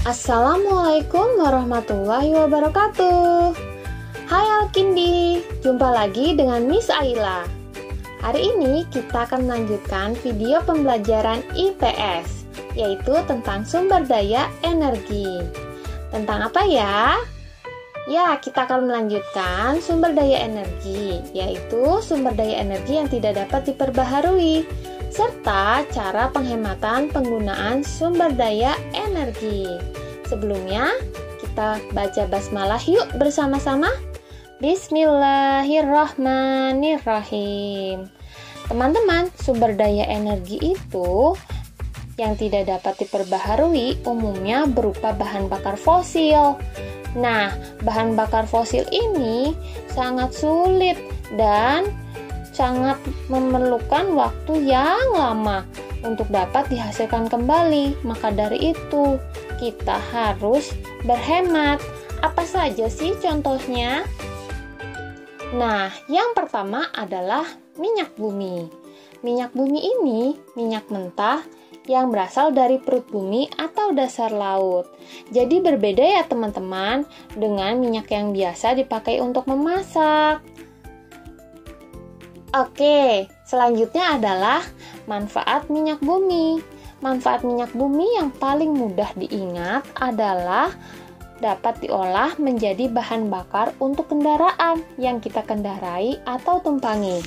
Assalamualaikum warahmatullahi wabarakatuh. Hai Alkindi, jumpa lagi dengan Miss Aila. Hari ini kita akan melanjutkan video pembelajaran IPS, yaitu tentang sumber daya energi. Tentang apa ya? Ya, kita akan melanjutkan sumber daya energi, yaitu sumber daya energi yang tidak dapat diperbaharui, serta cara penghematan penggunaan sumber daya energi. Sebelumnya, kita baca basmalah yuk bersama-sama. Bismillahirrahmanirrahim. Teman-teman, sumber daya energi itu yang tidak dapat diperbaharui umumnya berupa bahan bakar fosil. Nah, bahan bakar fosil ini sangat sulit dan sangat memerlukan waktu yang lama untuk dapat dihasilkan kembali. Maka dari itu, kita harus berhemat. Apa saja sih contohnya? Nah, yang pertama adalah minyak bumi. Minyak bumi ini minyak mentah yang berasal dari perut bumi atau dasar laut. Jadi berbeda ya teman-teman dengan minyak yang biasa dipakai untuk memasak. Oke, selanjutnya adalah manfaat minyak bumi. Manfaat minyak bumi yang paling mudah diingat adalah dapat diolah menjadi bahan bakar untuk kendaraan yang kita kendarai atau tumpangi.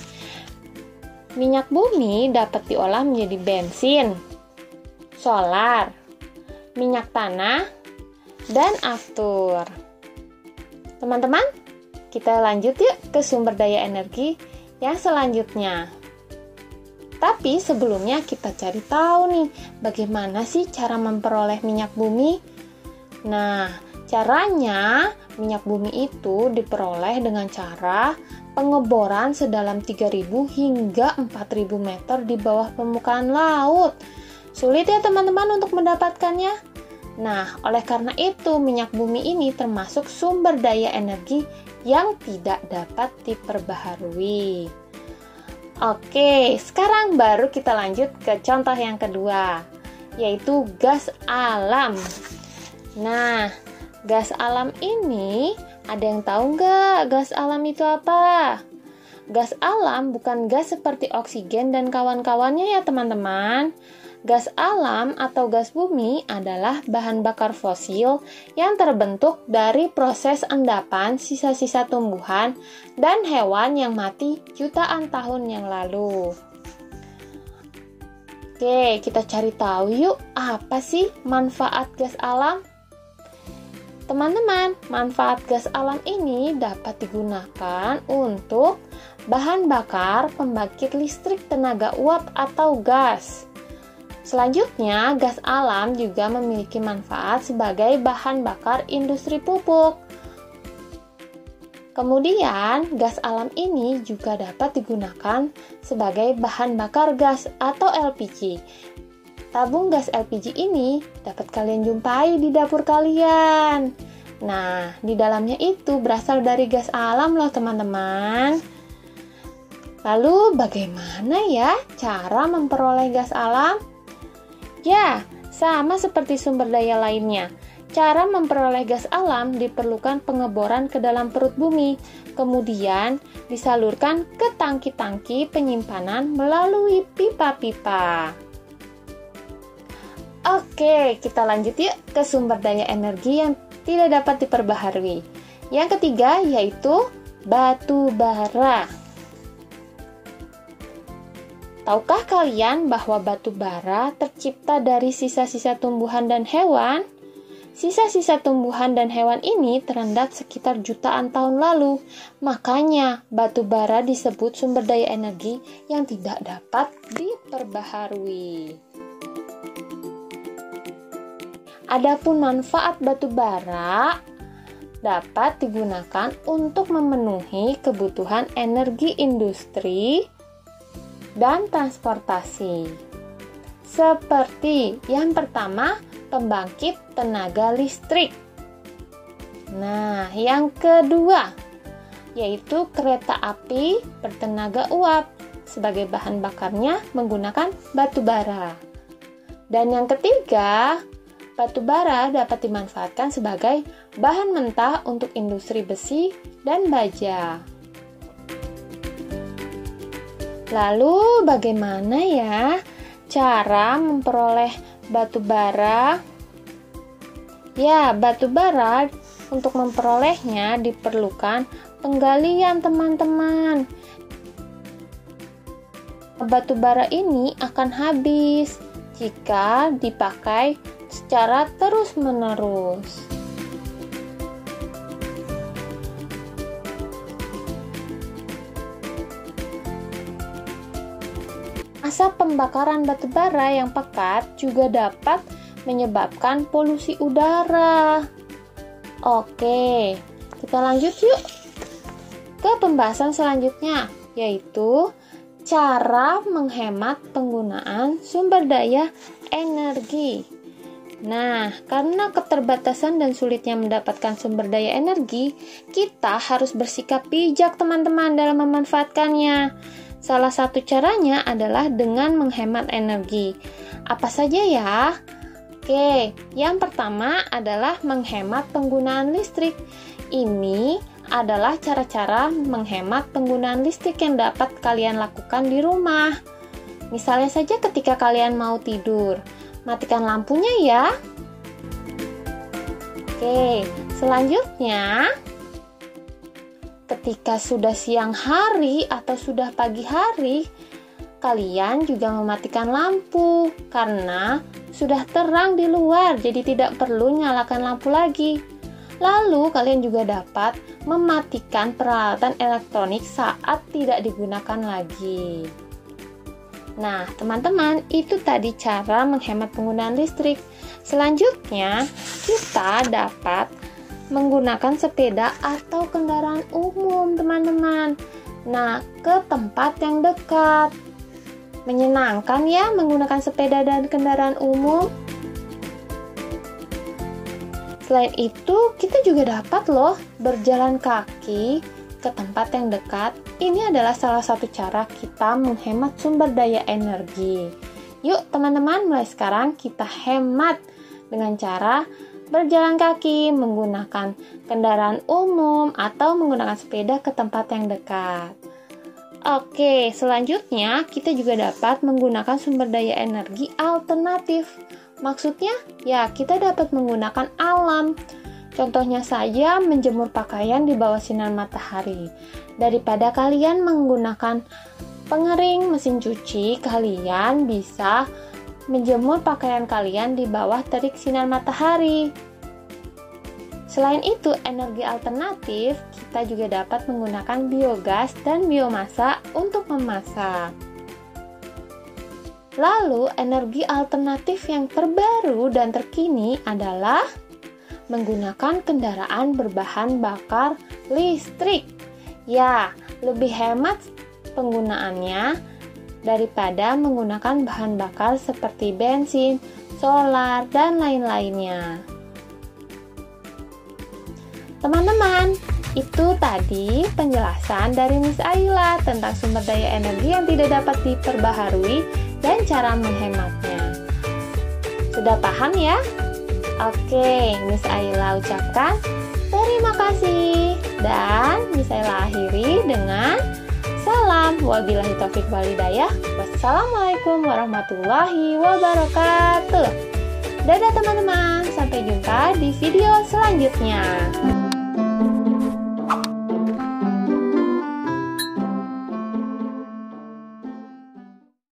Minyak bumi dapat diolah menjadi bensin, solar, minyak tanah, dan aftur. Teman-teman, kita lanjut yuk ke sumber daya energi yang selanjutnya. Tapi sebelumnya kita cari tahu nih, bagaimana sih cara memperoleh minyak bumi? Nah, caranya minyak bumi itu diperoleh dengan cara pengeboran sedalam 3.000 hingga 4.000 meter di bawah permukaan laut. Sulit ya teman-teman untuk mendapatkannya? Nah, oleh karena itu minyak bumi ini termasuk sumber daya energi yang tidak dapat diperbaharui. Oke, sekarang baru kita lanjut ke contoh yang kedua, yaitu gas alam. Nah, gas alam ini, ada yang tahu nggak gas alam itu apa? Gas alam bukan gas seperti oksigen dan kawan-kawannya ya teman-teman. Gas alam atau gas bumi adalah bahan bakar fosil yang terbentuk dari proses endapan sisa-sisa tumbuhan dan hewan yang mati jutaan tahun yang lalu. Oke, kita cari tahu yuk, apa sih manfaat gas alam? Teman-teman, manfaat gas alam ini dapat digunakan untuk bahan bakar pembangkit listrik tenaga uap atau gas. Selanjutnya, gas alam juga memiliki manfaat sebagai bahan bakar industri pupuk. Kemudian, gas alam ini juga dapat digunakan sebagai bahan bakar gas atau LPG. Tabung gas LPG ini dapat kalian jumpai di dapur kalian. Nah, di dalamnya itu berasal dari gas alam loh teman-teman. Lalu, bagaimana ya cara memperoleh gas alam? Ya, sama seperti sumber daya lainnya. Cara memperoleh gas alam diperlukan pengeboran ke dalam perut bumi, kemudian disalurkan ke tangki-tangki penyimpanan melalui pipa-pipa. Oke, kita lanjut yuk ke sumber daya energi yang tidak dapat diperbaharui. Yang ketiga yaitu batu bara. Tahukah kalian bahwa batu bara tercipta dari sisa-sisa tumbuhan dan hewan? Sisa-sisa tumbuhan dan hewan ini terendap sekitar jutaan tahun lalu. Makanya, batu bara disebut sumber daya energi yang tidak dapat diperbaharui. Adapun manfaat batu bara dapat digunakan untuk memenuhi kebutuhan energi industri dan transportasi. Seperti yang pertama, pembangkit tenaga listrik. Nah, yang kedua yaitu kereta api bertenaga uap. Sebagai bahan bakarnya menggunakan batu bara. Dan yang ketiga, batu bara dapat dimanfaatkan sebagai bahan mentah untuk industri besi dan baja. Lalu bagaimana ya cara memperoleh batu bara? Ya, batu bara untuk memperolehnya diperlukan penggalian, teman-teman. Batu bara ini akan habis jika dipakai secara terus-menerus. Asap pembakaran batu bara yang pekat juga dapat menyebabkan polusi udara. Oke, kita lanjut yuk ke pembahasan selanjutnya, yaitu cara menghemat penggunaan sumber daya energi. Nah, karena keterbatasan dan sulitnya mendapatkan sumber daya energi, kita harus bersikap bijak, teman-teman, dalam memanfaatkannya. Salah satu caranya adalah dengan menghemat energi. Apa saja ya? Oke, yang pertama adalah menghemat penggunaan listrik. Ini adalah cara-cara menghemat penggunaan listrik yang dapat kalian lakukan di rumah. Misalnya saja ketika kalian mau tidur, matikan lampunya ya. Oke, selanjutnya ketika sudah siang hari atau sudah pagi hari, kalian juga mematikan lampu karena sudah terang di luar, jadi tidak perlu nyalakan lampu lagi. Lalu kalian juga dapat mematikan peralatan elektronik saat tidak digunakan lagi. Nah, teman-teman, itu tadi cara menghemat penggunaan listrik. Selanjutnya, kita dapat menggunakan sepeda atau kendaraan umum, teman-teman. Nah, ke tempat yang dekat. Menyenangkan ya menggunakan sepeda dan kendaraan umum. Selain itu, kita juga dapat loh berjalan kaki ke tempat yang dekat. Ini adalah salah satu cara kita menghemat sumber daya energi. Yuk teman-teman, mulai sekarang kita hemat dengan cara berjalan kaki, menggunakan kendaraan umum, atau menggunakan sepeda ke tempat yang dekat. Oke, selanjutnya kita juga dapat menggunakan sumber daya energi alternatif. Maksudnya, ya kita dapat menggunakan alam. Contohnya saja menjemur pakaian di bawah sinar matahari. Daripada kalian menggunakan pengering mesin cuci, kalian bisa menjemur pakaian kalian di bawah terik sinar matahari. Selain itu, energi alternatif kita juga dapat menggunakan biogas dan biomasa untuk memasak. Lalu, energi alternatif yang terbaru dan terkini adalah menggunakan kendaraan berbahan bakar listrik. Ya, lebih hemat penggunaannya daripada menggunakan bahan bakar seperti bensin, solar, dan lain-lainnya. Teman-teman, itu tadi penjelasan dari Miss Ayla tentang sumber daya energi yang tidak dapat diperbaharui dan cara menghematnya. Sudah paham ya? Oke, Miss Ayla ucapkan terima kasih dan Miss Ayla akhiri dengan salam. Wabillahi taufiq wal hidayah. Wassalamualaikum warahmatullahi wabarakatuh. Dadah teman-teman, sampai jumpa di video selanjutnya.